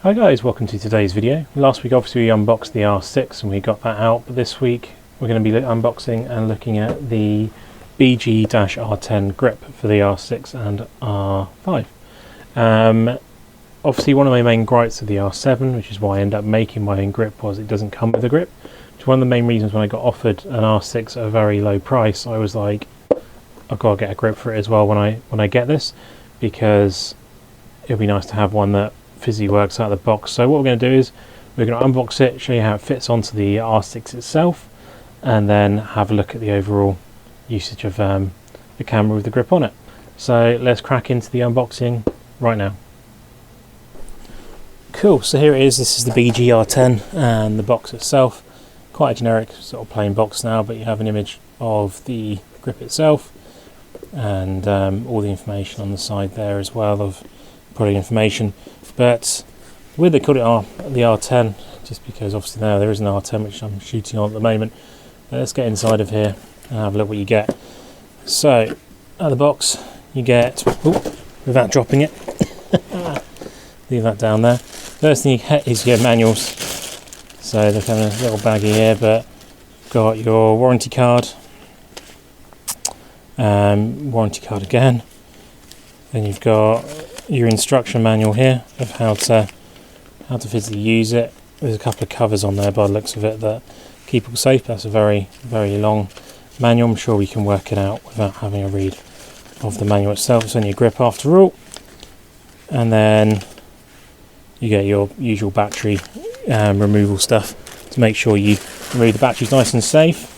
Hi guys, welcome to today's video. Last week obviously we unboxed the R6 and we got that out, but this week we're going to be unboxing and looking at the BG-R10 grip for the R6 and R5. Obviously one of my main gripes of the R7, which is why I ended up making my own grip, was it doesn't come with a grip. Which is one of the main reasons when I got offered an R6 at a very low price, I was like, I've got to get a grip for it as well when I get this, because it would be nice to have one that physically works out of the box. So what we're going to do is we're going to unbox it, show you how it fits onto the R6 itself, and then have a look at the overall usage of the camera with the grip on it. So let's crack into the unboxing right now. Cool, so here it is. This is the BG-R10 and the box itself. Quite a generic sort of plain box now, but you have an image of the grip itself and all the information on the side there as well of product information. But weird they called it the R10 just because obviously now there is an R10 which I'm shooting on at the moment. But let's get inside of here and have a look what you get. So out of the box you get, without dropping it, leave that down there. First thing you get is your manuals. So they're kind of a little baggy here, but got your warranty card, again. Then you've got your instruction manual here of how to physically use it. There's a couple of covers on there by the looks of it that keep it safe. That's a very, very long manual. I'm sure we can work it out without having a read of the manual itself. It's only a grip after all. And then you get your usual battery removal stuff to make sure you remove the batteries nice and safe.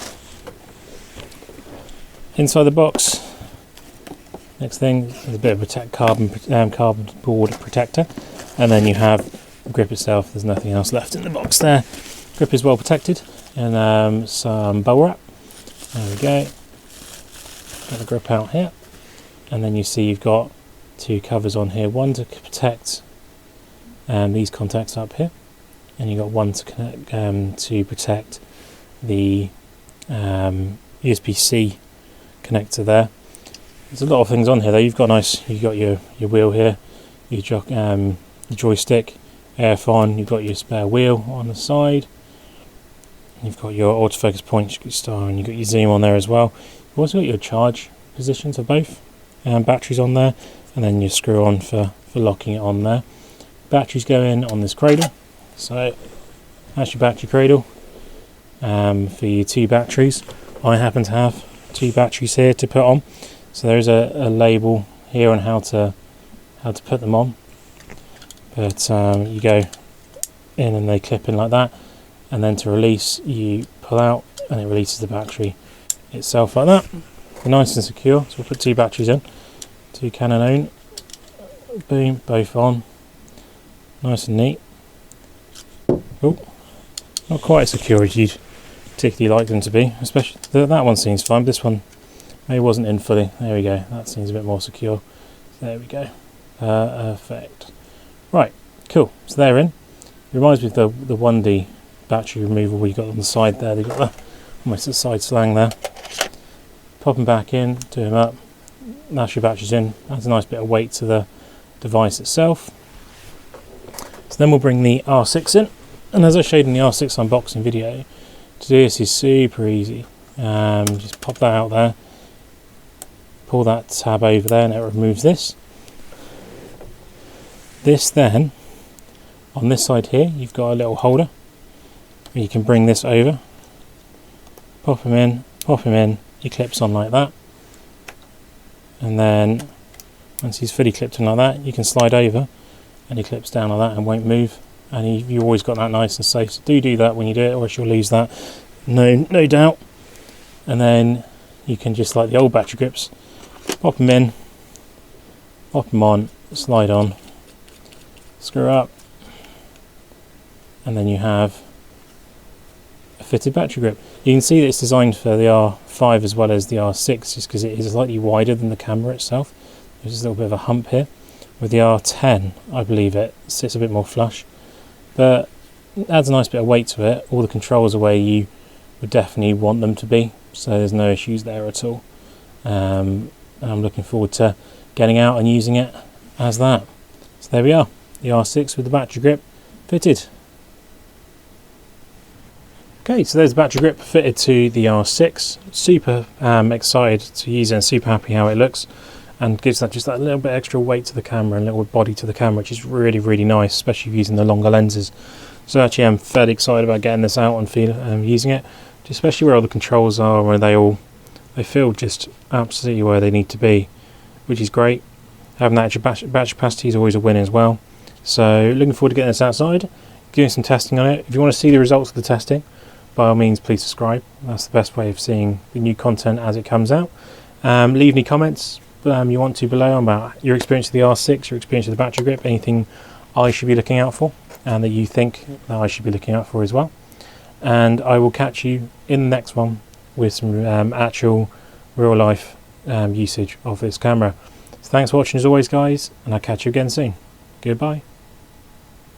Inside the box, next thing is a bit of cardboard protector, and then you have the grip itself. There's nothing else left in the box there. Grip is well protected, and some bubble wrap. There we go. Get the grip out here, and then you see you've got two covers on here. One to protect these contacts up here, and you've got one to connect to protect the USB-C connector there. There's a lot of things on here though. You've got your wheel here, your joystick, airphone, you've got your spare wheel on the side, you've got your autofocus point star, and you've got your zoom on there as well. You've also got your charge positions for both, batteries on there, and then your screw on for locking it on there. Batteries go in on this cradle, so that's your battery cradle for your two batteries. I happen to have two batteries here to put on. So there is a label here on how to put them on, but you go in and they clip in like that, and then to release you pull out and it releases the battery itself like that. They're nice and secure. So we'll put two batteries in, two Canon own, boom, both on, nice and neat. Oh, not quite as secure as you'd particularly like them to be, especially that one seems fine. This one maybe wasn't in fully. There we go. That seems a bit more secure. There we go. Perfect. Right, cool. So they're in. It reminds me of the 1D battery removal we got on the side there. They've got almost a side slang there. Pop them back in, do them up. That's your batteries in. Adds a nice bit of weight to the device itself. So then we'll bring the R6 in. And as I showed in the R6 unboxing video, to do this is super easy. Just pop that out there. Pull that tab over there and it removes this. This then, on this side here, you've got a little holder. You can bring this over, pop him in, he clips on like that. And then, once he's fully clipped in like that, you can slide over and he clips down like that and won't move. And you've always got that nice and safe. So do that when you do it, or else you'll lose that, no doubt. And then you can just, like the old battery grips, pop them in, pop them on, slide on, screw up, and then you have a fitted battery grip. You can see that it's designed for the R5 as well as the R6, just because it is slightly wider than the camera itself. There's just a little bit of a hump here. With the R10, I believe it sits a bit more flush, but it adds a nice bit of weight to it. All the controls are where you would definitely want them to be, so there's no issues there at all. And I'm looking forward to getting out and using it as that. So there we are, the R6 with the battery grip fitted. Okay, so there's the battery grip fitted to the R6. Super excited to use it and super happy how it looks, and gives that just that little bit extra weight to the camera and little body to the camera, which is really, really nice, especially using the longer lenses. So actually I'm fairly excited about getting this out and using it, especially where all the controls are, where they feel just absolutely where they need to be, which is great. Having that extra battery capacity is always a win as well. So looking forward to getting this outside, doing some testing on it. If you want to see the results of the testing, by all means please subscribe. That's the best way of seeing the new content as it comes out. Leave any comments you want to below about your experience of the R6, your experience of the battery grip, anything I should be looking out for and that you think that I should be looking out for as well. And I will catch you in the next one with some actual real life usage of this camera. So thanks for watching as always, guys, and I'll catch you again soon. Goodbye.